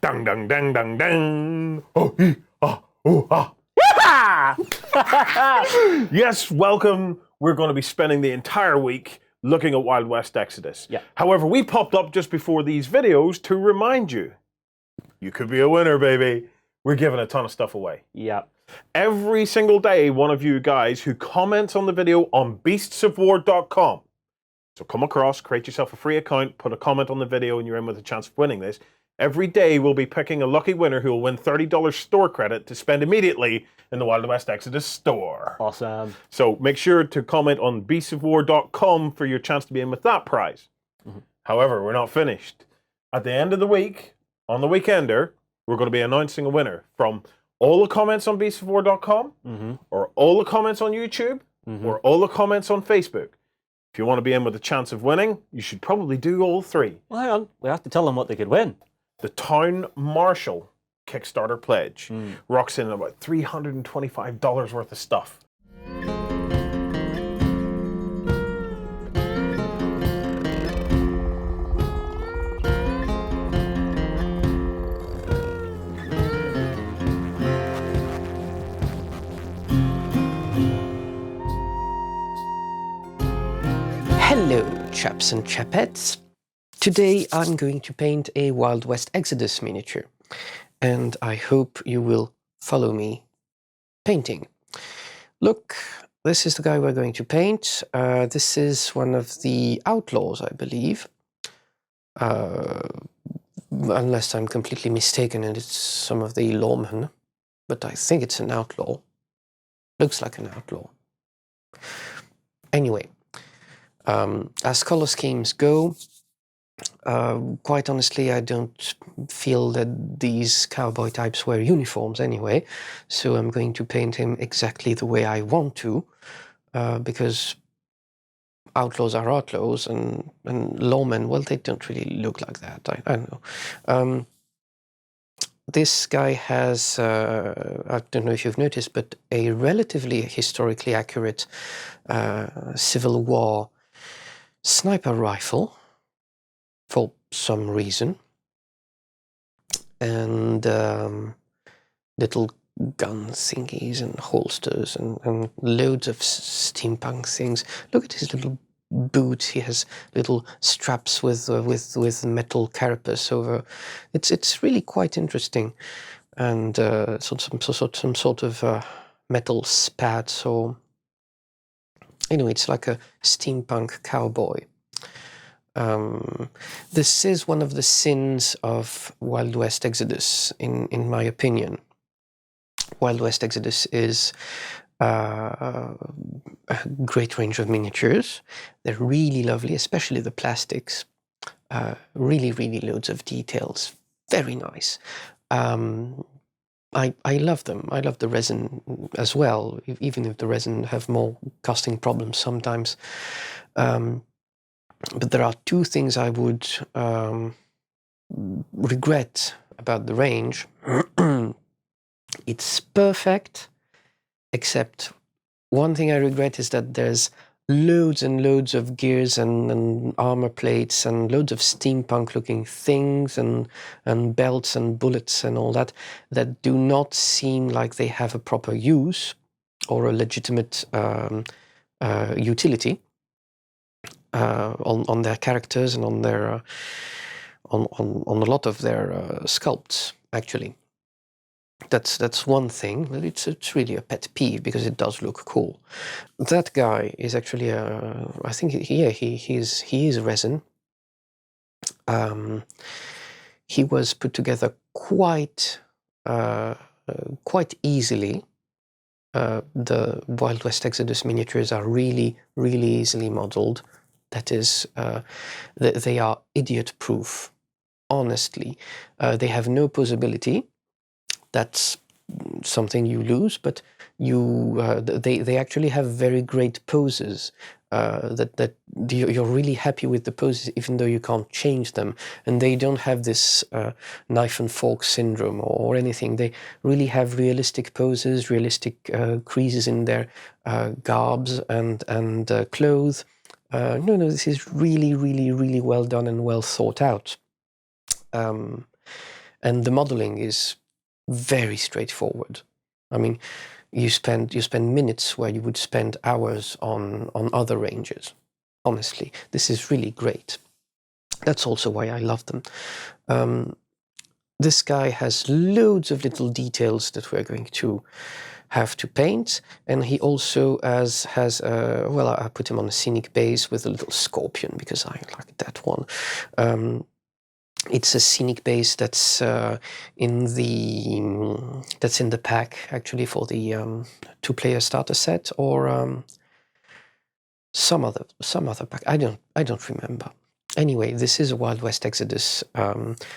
Dang, dang, dang, dang, dang. Oh, oh, ah. Yes, welcome. We're going to be spending the entire week looking at Wild West Exodus. Yeah. However, we popped up just before these videos to remind you, you could be a winner, baby. We're giving a ton of stuff away. Yeah. Every single day, one of you guys who comments on the video on beastsofwar.com. So come across, create yourself a free account, put a comment on the video, and you're in with a chance of winning this. Every day, we'll be picking a lucky winner who will win $30 store credit to spend immediately in the Wild West Exodus store. Awesome. So make sure to comment on beastsofwar.com for your chance to be in with that prize. However, we're not finished. At the end of the week, on the Weekender, we're going to be announcing a winner from all the comments on beastsofwar.com, or all the comments on YouTube, or all the comments on Facebook. If you want to be in with a chance of winning, you should probably do all three. Well, hang on. We have to tell them what they could win. The Town Marshal Kickstarter pledge rocks in about $325 worth of stuff. Hello, chaps and chapettes. Today I'm going to paint a Wild West Exodus miniature, and I hope you will follow me painting. Look, this is the guy we're going to paint. This is one of the Outlaws, I believe. Unless I'm completely mistaken and it's some of the lawmen, but I think it's an Outlaw. Looks like an Outlaw. Anyway. As color schemes go, quite honestly, I don't feel that these cowboy types wear uniforms anyway, so I'm going to paint him exactly the way I want to, because outlaws are outlaws, and lawmen, well, they don't really look like that, I know. This guy has, I don't know if you've noticed, but a relatively historically accurate Civil War sniper rifle for some reason, and little gun thingies and holsters and loads of steampunk things. Look at his little boots. He has little straps with metal carapace over. It's really quite interesting, and some sort of metal spats or. Anyway, it's like a steampunk cowboy. This is one of the sins of Wild West Exodus, in my opinion. Wild West Exodus is a great range of miniatures. They're really lovely, especially the plastics. Really, really loads of details. Very nice. I love them. I love the resin as well, even if the resin have more casting problems sometimes. But there are two things I would regret about the range. It's perfect, except one thing I regret is that there's loads and loads of gears and armor plates and loads of steampunk looking things and belts and bullets and all that do not seem like they have a proper use or a legitimate utility on their characters and on their on a lot of their sculpts, actually. That's one thing, but it's really a pet peeve because it does look cool. That guy is actually I think he is resin. He was put together quite easily. The Wild West Exodus miniatures are really easily modeled. That is, they are idiot-proof. Honestly, they have no posability. That's something you lose, but they actually have very great poses. That you're really happy with the poses, even though you can't change them, and they don't have this knife and fork syndrome or anything. They really have realistic poses, realistic creases in their garbs and clothes. No, this is really well done and well thought out. and the modeling is very straightforward. I mean, you spend minutes where you would spend hours on other ranges. Honestly, this is really great. That's also why I love them. This guy has loads of little details that we're going to have to paint, and he also has well, I put him on a scenic base with a little scorpion because I like that one. It's a scenic base that's in the pack actually for the 2-player starter set, or some other pack. I don't remember. Anyway, this is a Wild West Exodus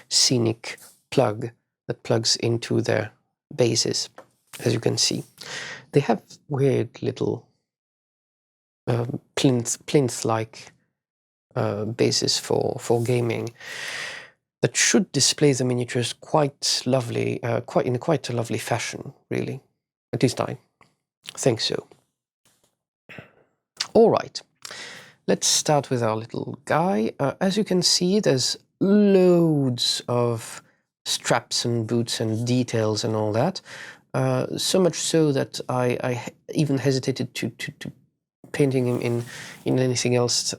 scenic plug that plugs into their bases. As you can see, they have weird little plinth-like bases for gaming that should display the miniatures quite lovely, in quite a lovely fashion, really. At least I think so. All right, let's start with our little guy. As you can see, there's loads of straps and boots and details and all that. So much so that I even hesitated to painting him in anything else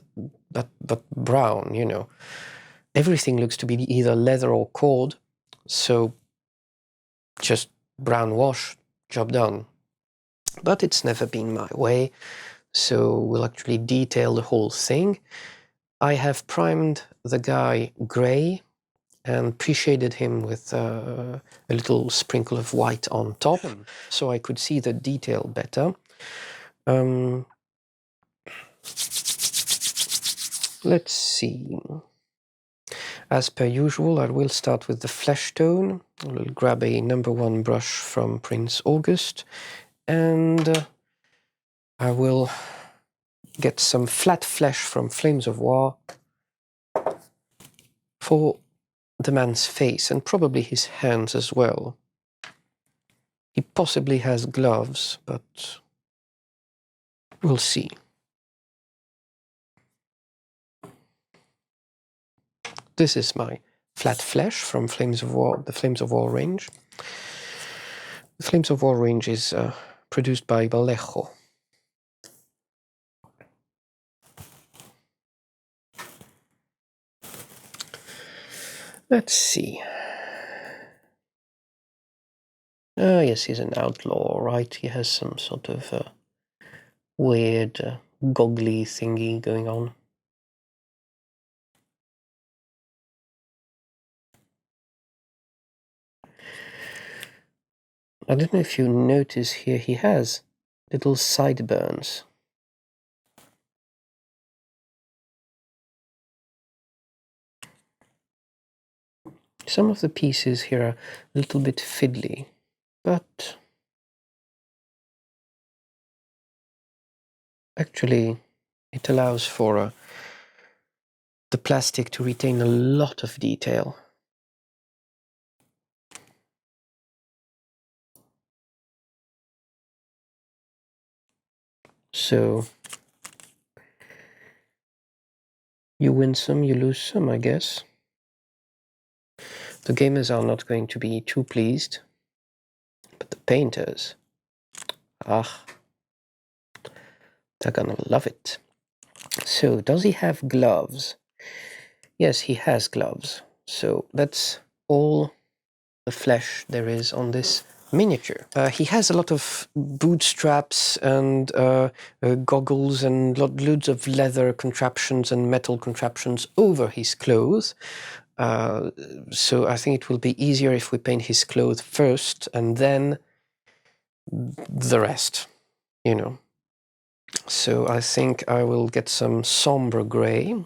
but brown, you know. Everything looks to be either leather or cord, so just brown wash, job done. But it's never been my way, so we'll actually detail the whole thing. I have primed the guy grey and pre-shaded him with a little sprinkle of white on top, so I could see the detail better. Let's see. As per usual, I will start with the flesh tone. I will grab a #1 brush from Prince August, and I will get some flat flesh from Flames of War for the man's face, and probably his hands as well. He possibly has gloves, but we'll see. This is my flat flesh from Flames of War, the Flames of War range. The Flames of War range is produced by Vallejo. Let's see. Ah, yes, he's an outlaw, right? He has some sort of weird goggly thingy going on. I don't know if you notice here, he has little sideburns. Some of the pieces here are a little bit fiddly, but actually it allows for the plastic to retain a lot of detail. So you win some, you lose some, I guess. The gamers are not going to be too pleased, but the painters, they're gonna love it. So, does he have gloves? Yes, he has gloves. So that's all the flesh there is on this miniature. He has a lot of bootstraps and goggles and loads of leather contraptions and metal contraptions over his clothes. So I think it will be easier if we paint his clothes first and then the rest, you know. So I think I will get some sombre gray,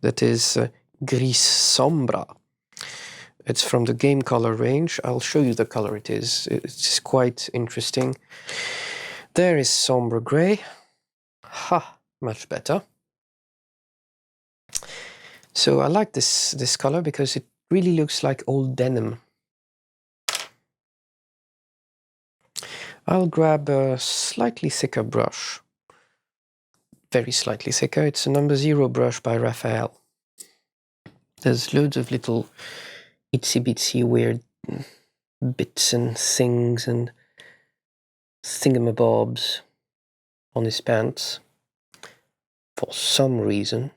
that is gris sombra. It's from the game color range. I'll show you the color it is. It's quite interesting. There is sombre gray. Ha, much better. So I like this color because it really looks like old denim. I'll grab a slightly thicker brush. Very slightly thicker. It's a #0 brush by Raphael. There's loads of little itsy bitsy weird bits and things and thingamabobs on his pants for some reason.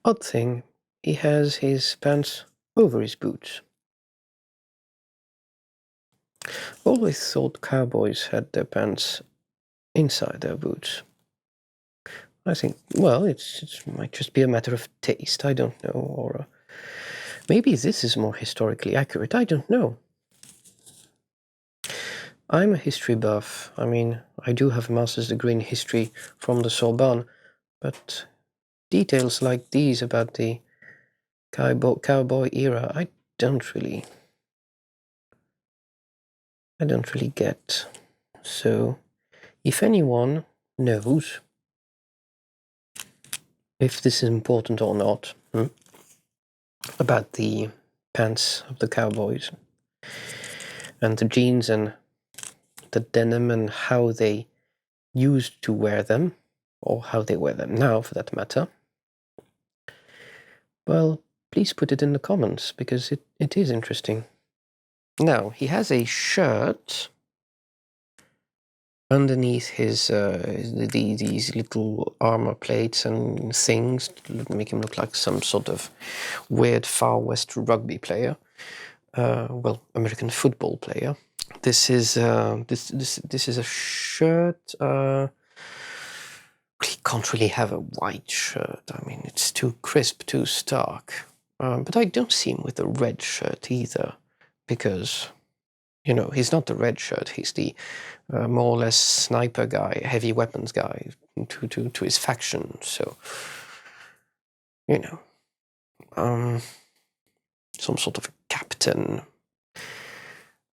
Odd thing, he has his pants over his boots. Always thought cowboys had their pants inside their boots. I think, well, it might just be a matter of taste, I don't know, or maybe this is more historically accurate, I don't know. I'm a history buff. I mean, I do have a master's degree in history from the Sorbonne, but details like these about the cowboy era, I don't really get. So, if anyone knows if this is important or not, about the pants of the cowboys and the jeans and the denim and how they used to wear them, or how they wear them now for that matter, well, please put it in the comments, because it is interesting. Now, he has a shirt underneath his these little armor plates and things to make him look like some sort of weird Far West rugby player. Well, American football player. This is this is a shirt. He can't really have a white shirt. I mean, it's too crisp, too stark. But I don't see him with a red shirt either, because, you know, he's not the red shirt. He's the more or less sniper guy, heavy weapons guy to his faction. So, you know, some sort of captain.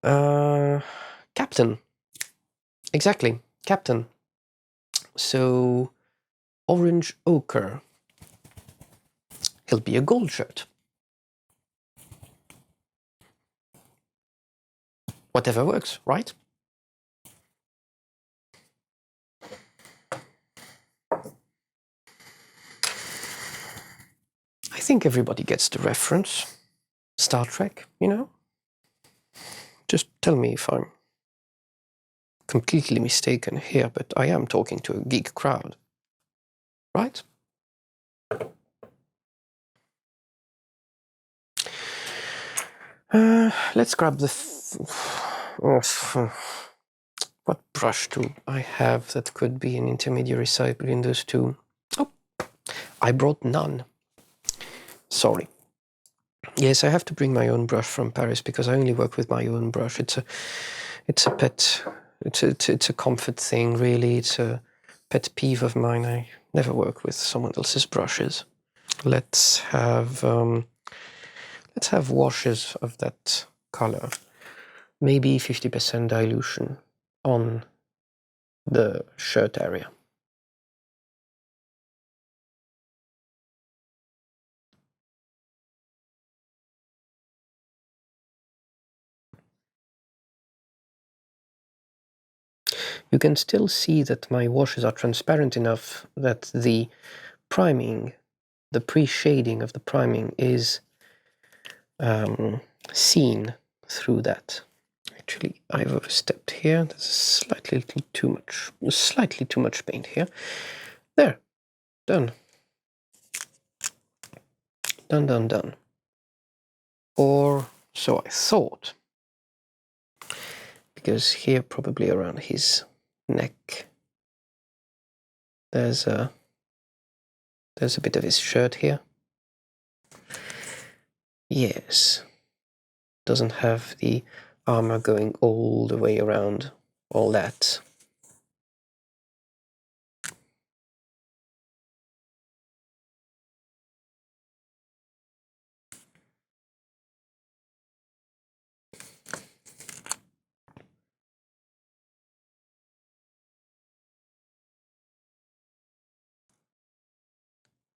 Captain. Exactly, captain. So, orange ochre. He'll be a gold shirt. Whatever works, right? I think everybody gets the reference. Star Trek, you know? Just tell me if I'm completely mistaken here, but I am talking to a geek crowd. Right? Let's grab the... what brush do I have that could be an intermediary site between those two? Oh, I brought none. Sorry. Yes, I have to bring my own brush from Paris because I only work with my own brush. It's a pet... It's a comfort thing, really. It's a pet peeve of mine. I never work with someone else's brushes. Let's have washes of that color. Maybe 50% dilution on the shirt area. You can still see that my washes are transparent enough that the priming, the pre-shading of the priming is seen through that. Actually, I've overstepped here. There's slightly too much paint here. There, done. Done. Or so I thought. Because here, probably around his neck, there's a bit of his shirt here. Yes. Doesn't have the armor going all the way around all that.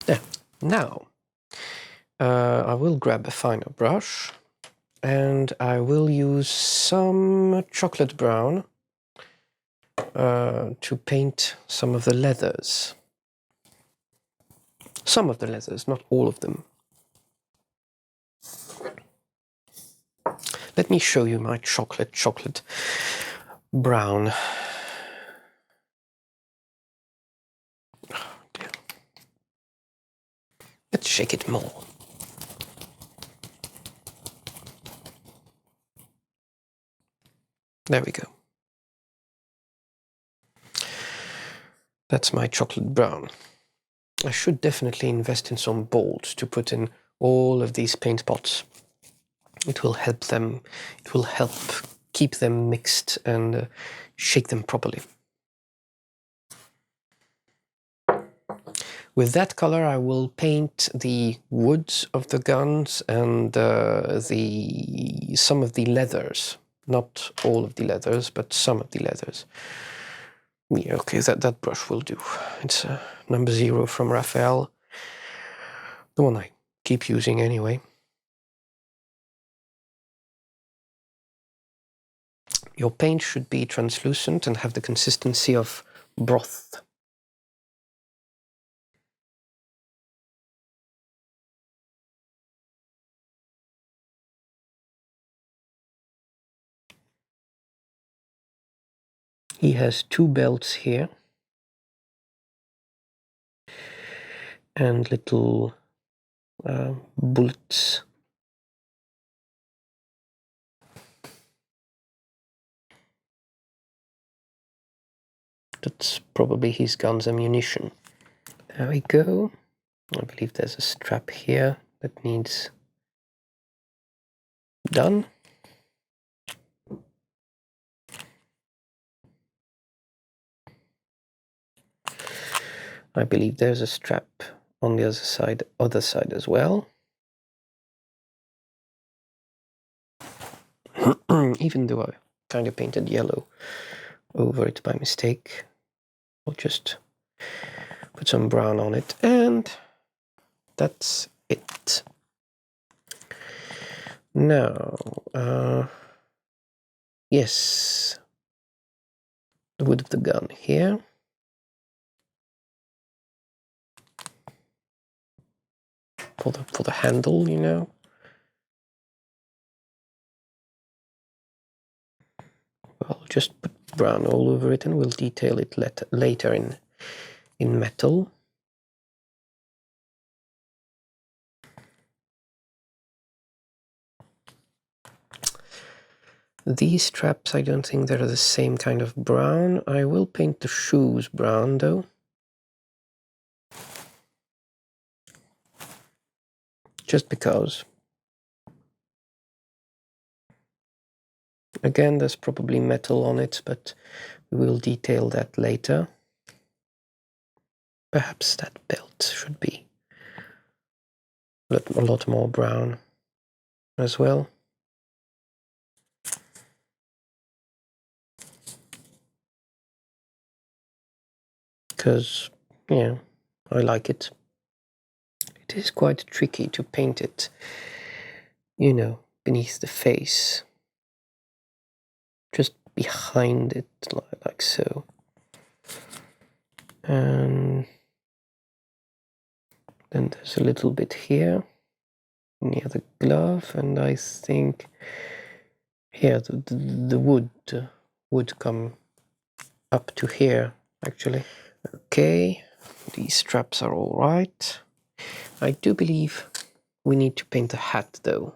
There. Now, I will grab a finer brush and I will use some chocolate brown to paint some of the leathers. Some of the leathers, not all of them. Let me show you my chocolate brown. Let's shake it more. There we go. That's my chocolate brown. I should definitely invest in some bolts to put in all of these paint pots. It will help them, it will help keep them mixed and shake them properly. With that color, I will paint the woods of the guns and some of the leathers. Not all of the leathers, but some of the leathers. Yeah, okay, that brush will do. It's number 0 from Raphael. The one I keep using anyway. Your paint should be translucent and have the consistency of broth. He has 2 belts here and little bullets. That's probably his gun's ammunition. There we go. I believe there's a strap here that needs done. I believe there's a strap on the other side as well. Even though I kind of painted yellow over it by mistake, I'll just put some brown on it, and that's it. Now, yes, the wood of the gun here. For the handle, you know. I'll just put brown all over it, and we'll detail it later in metal. These straps, I don't think they're the same kind of brown. I will paint the shoes brown, though. Just because. Again, there's probably metal on it, but we will detail that later. Perhaps that belt should be a lot more brown as well. Because, yeah, I like it. It is quite tricky to paint it, you know, beneath the face. Just behind it, like so. And then there's a little bit here near the glove, and I think here the wood would come up to here, actually. Okay, these straps are all right. I do believe we need to paint the hat, though.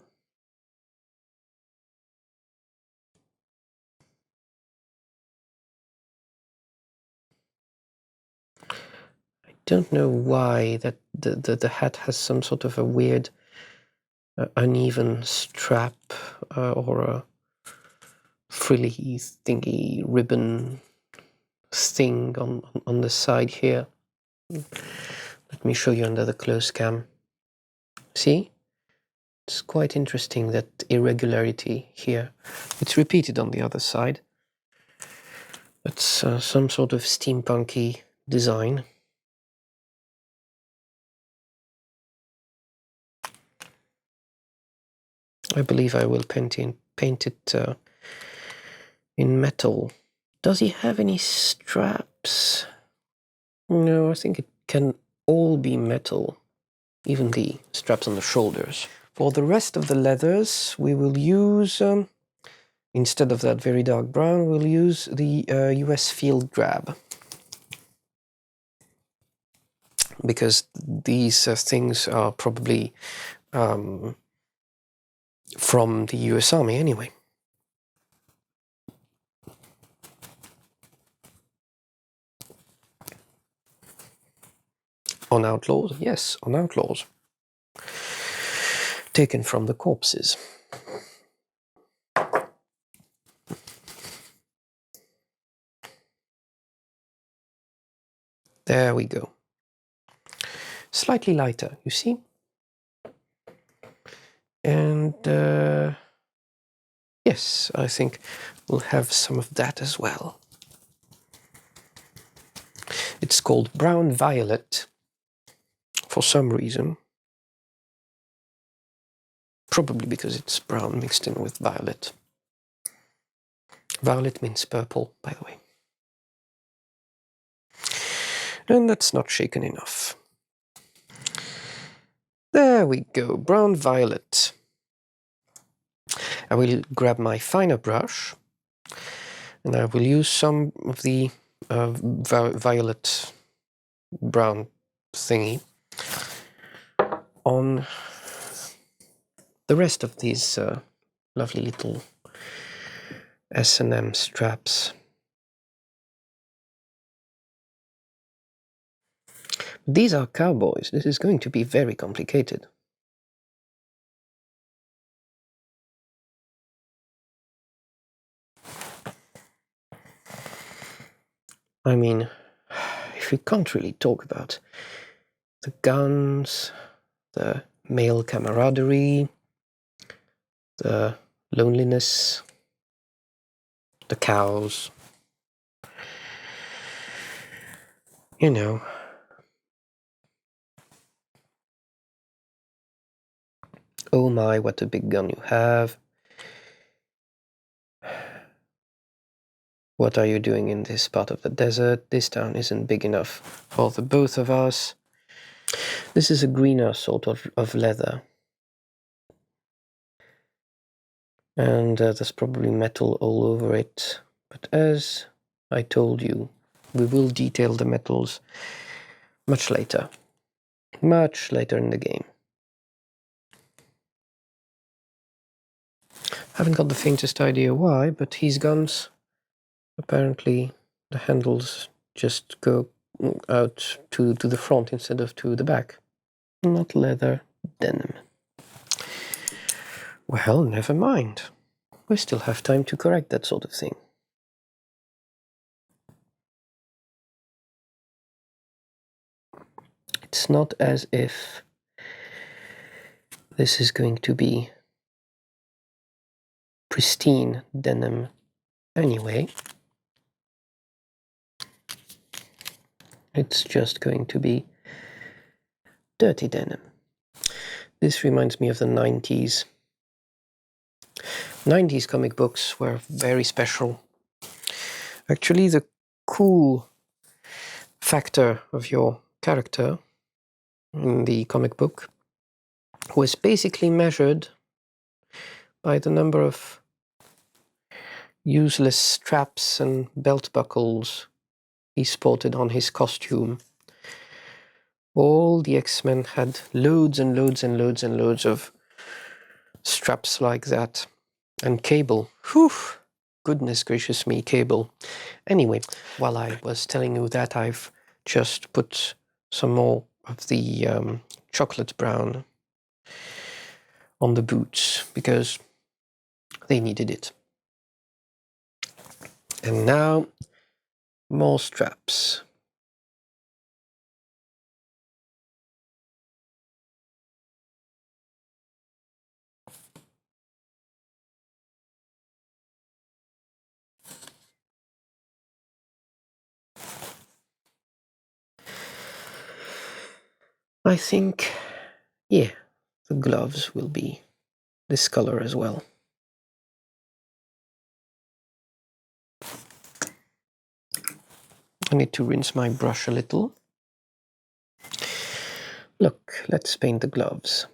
I don't know why that the hat has some sort of a weird uneven strap or a frilly thingy ribbon thing on the side here. Let me show you under the close cam. See? It's quite interesting, that irregularity here. It's repeated on the other side. It's some sort of steampunky design. I believe I will paint it in metal. Does he have any straps? No, I think it can all be metal, even the straps on the shoulders. For the rest of the leathers, we will use, instead of that very dark brown, we'll use the US Field Drab. Because these things are probably from the US Army anyway. On Outlaws? Yes, on Outlaws. Taken from the corpses. There we go. Slightly lighter, you see? And yes, I think we'll have some of that as well. It's called Brown Violet for some reason. Probably because it's brown mixed in with violet. Violet means purple, by the way. And that's not shaken enough. There we go, brown violet. I will grab my finer brush and I will use some of the violet brown thingy on the rest of these lovely little S&M straps. These are cowboys. This is going to be very complicated. I mean, if we can't really talk about the guns, the male camaraderie, the loneliness, the cows, you know. Oh my, what a big gun you have. What are you doing in this part of the desert? This town isn't big enough for the both of us. This is a greener sort of leather. And there's probably metal all over it. But as I told you, we will detail the metals much later. Much later in the game. Haven't got the faintest idea why, but his guns, apparently the handles just go out to the front instead of to the back. Not leather, denim. Well, never mind. We still have time to correct that sort of thing. It's not as if this is going to be pristine denim anyway. It's just going to be dirty denim. This reminds me of the 90s. 90s comic books were very special. Actually, the cool factor of your character in the comic book was basically measured by the number of useless straps and belt buckles he sported on his costume. All the X-Men had loads and loads and loads and loads of straps like that. And cable. Whew! Goodness gracious me, cable. Anyway, while I was telling you that, I've just put some more of the chocolate brown on the boots because they needed it. And now, more straps. I think, yeah, the gloves will be this color as well. I need to rinse my brush a little. Look, let's paint the gloves.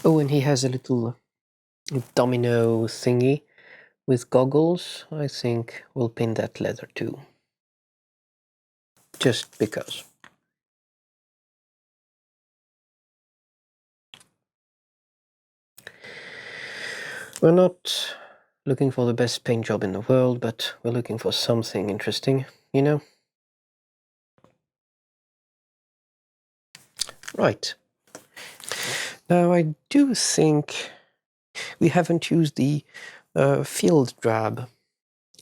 Oh, and he has a little domino thingy with goggles. I think we'll paint that leather too. Just because. We're not looking for the best paint job in the world, but we're looking for something interesting, you know? Right. Now I do think we haven't used the field drab.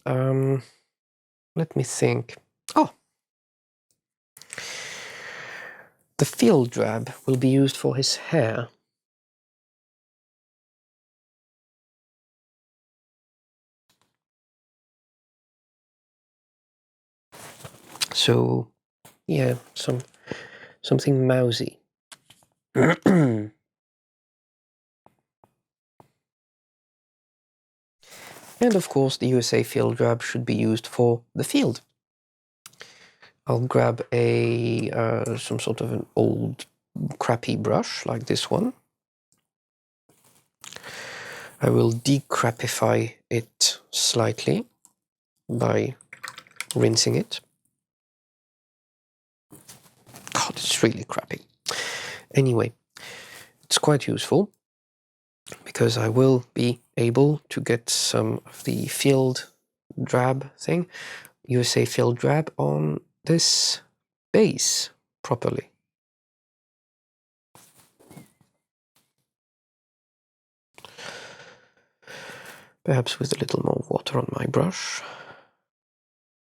Let me think. Oh! The field drab will be used for his hair. So, yeah, something mousy. And of course, the USA field drab should be used for the field. I'll grab a some sort of an old crappy brush like this one. I will decrapify it slightly by rinsing it. God, it's really crappy. Anyway, it's quite useful because I will be able to get some of the field drab thing, USA field drab, on this base properly. Perhaps with a little more water on my brush.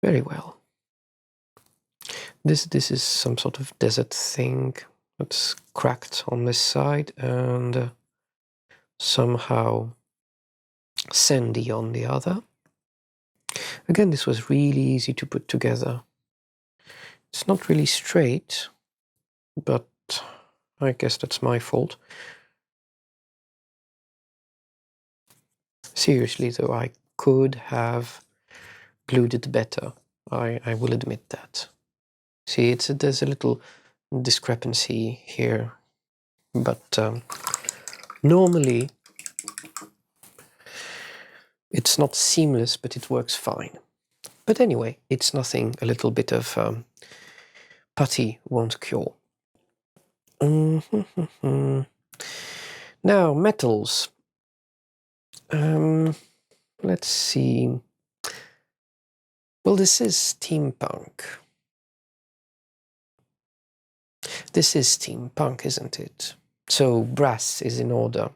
Very well. This is some sort of desert thing that's cracked on this side and somehow sandy on the other. Again, this was really easy to put together. It's not really straight, but I guess that's my fault. Seriously though, I could have glued it better. I will admit that. See, there's a little discrepancy here, but normally it's not seamless, but it works fine. But anyway, it's nothing a little bit of putty won't cure. Now, metals. Let's see. Well, this is steampunk. This is steampunk, isn't it? So brass is in order.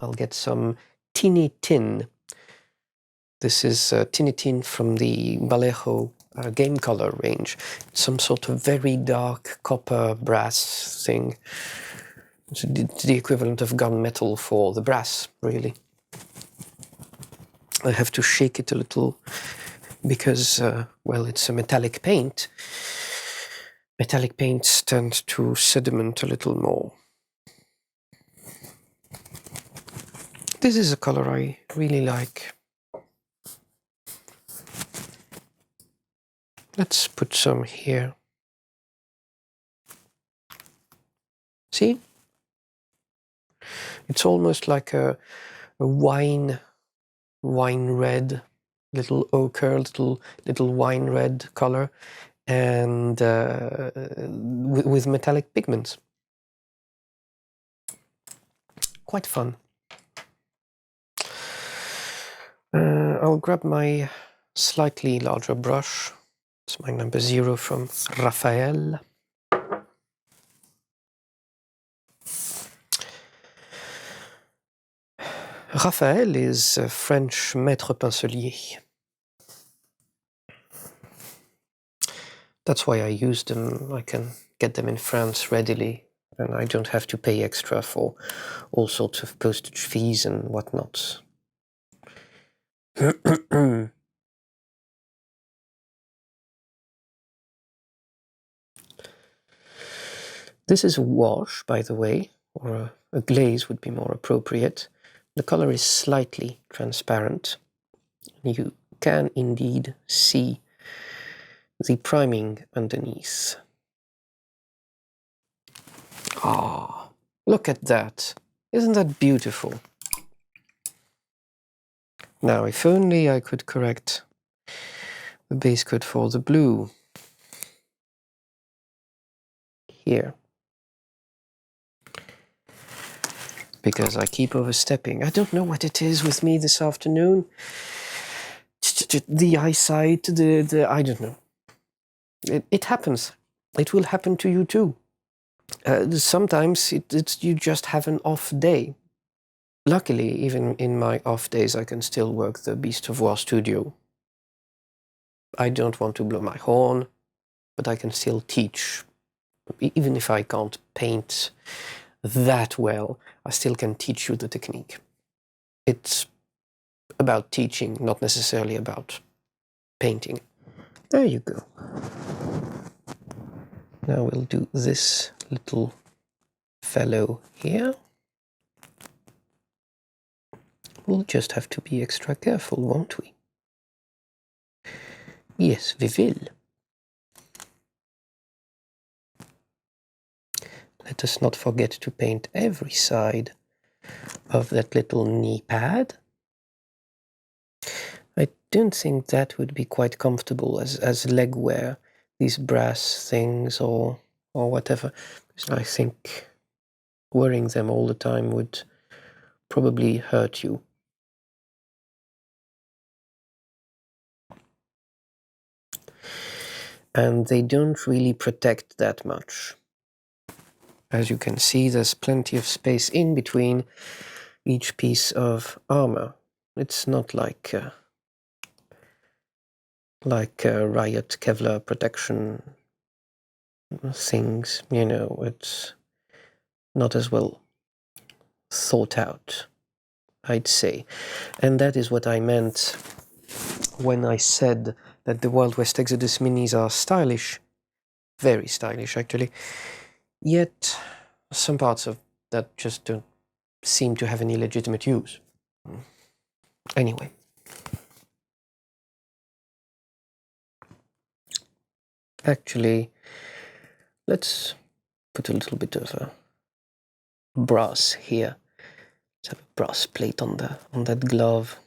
I'll get some tinny tin. This is tinny tin from the Vallejo game color range. It's some sort of very dark copper brass thing. It's the equivalent of gunmetal for the brass, really. I have to shake it a little because, well, it's a metallic paint. Metallic paints tend to sediment a little more. This is a color I really like. Let's put some here. See? It's almost like a wine red, little ochre, little wine red color, and with metallic pigments. Quite fun. I'll grab my slightly larger brush. It's my number 0 from Raphael. Raphael is a French maître pincelier. That's why I use them. I can get them in France readily, and I don't have to pay extra for all sorts of postage fees and whatnot. This is a wash, by the way, or a glaze would be more appropriate. The color is slightly transparent. You can indeed see the priming underneath. Ah, look at that. Isn't that beautiful? Now, if only I could correct the base coat for the blue. Here. Because I keep overstepping. I don't know what it is with me this afternoon. The eyesight, I don't know. It happens. It will happen to you too. Sometimes you just have an off day. Luckily, even in my off days, I can still work the Beast of War studio. I don't want to blow my horn, but I can still teach. Even if I can't paint that well, I still can teach you the technique. It's about teaching, not necessarily about painting. There you go. Now we'll do this little fellow here. We'll just have to be extra careful, won't we? Yes, we will. Let us not forget to paint every side of that little knee pad. I don't think that would be quite comfortable as leg wear, these brass things or whatever. I think wearing them all the time would probably hurt you. And they don't really protect that much. As you can see, there's plenty of space in between each piece of armor. It's not like Riot Kevlar protection things, you know, it's not as well thought out, I'd say. And that is what I meant when I said that the Wild West Exodus minis are stylish. Very stylish, actually. Yet, some parts of that just don't seem to have any legitimate use. Anyway. Actually, let's put a little bit of brass here. Let's have a brass plate on that glove.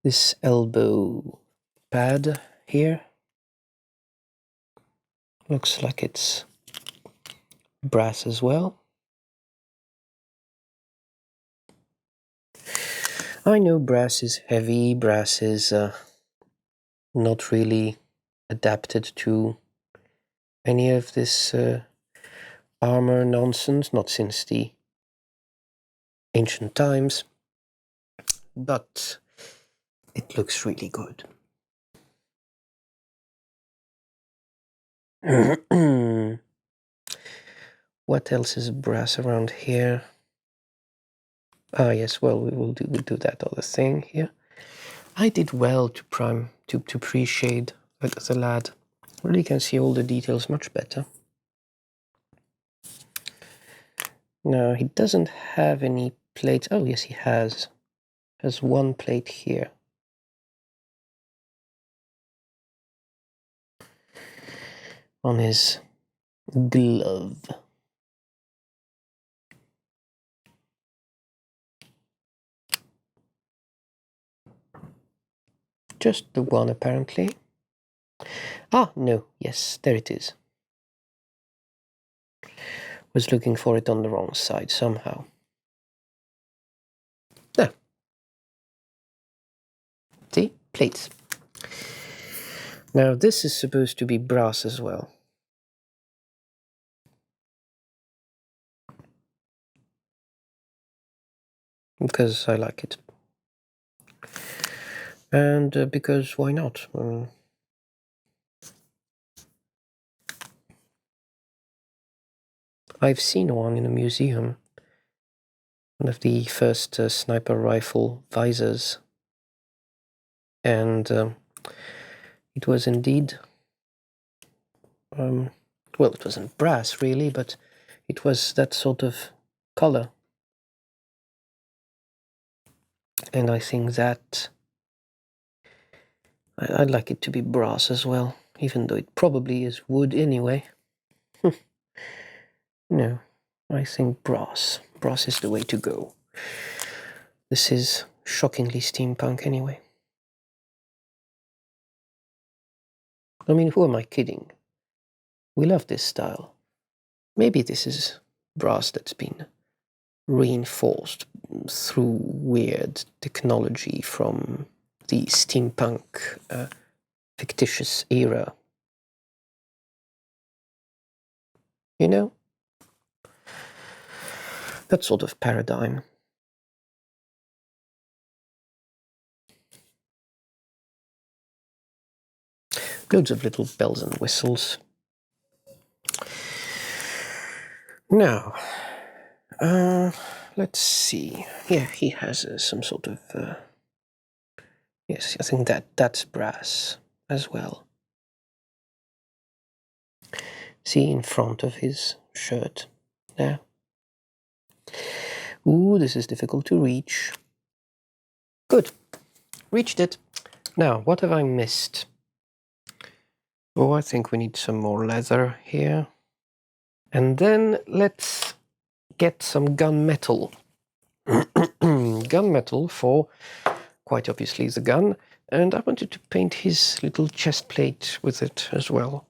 This elbow pad here looks like it's brass as well. I know brass is heavy, brass is not really adapted to any of this armor nonsense, not since the ancient times, but it looks really good. What else is brass around here? Ah, yes, well, we'll do that other thing here. I did well to pre-shade the lad. Really can see all the details much better. No, he doesn't have any plates. Oh, yes, he has. Has one plate here. On his glove. Just the one, apparently. Ah, no, yes, there it is. Was looking for it on the wrong side somehow. There. See? Plates. Now, this is supposed to be brass as well. Because I like it. And because why not? I've seen one in a museum. One of the first sniper rifle visors. And it was indeed, well, it wasn't brass really, but It was that sort of color. And I think that I'd like it to be brass as well, even though it probably is wood anyway. No, I think brass. Brass is the way to go. This is shockingly steampunk anyway. I mean, who am I kidding? We love this style. Maybe this is brass that's been reinforced through weird technology from the steampunk fictitious era. You know? That sort of paradigm. Loads of little bells and whistles. Now, let's see. Yeah, he has some sort of... yes, I think that's brass as well. See in front of his shirt there. Ooh, this is difficult to reach. Good. Reached it. Now, what have I missed? Oh, I think we need some more leather here. And then let's get some gunmetal. Gunmetal for, quite obviously, the gun. And I wanted to paint his little chest plate with it as well.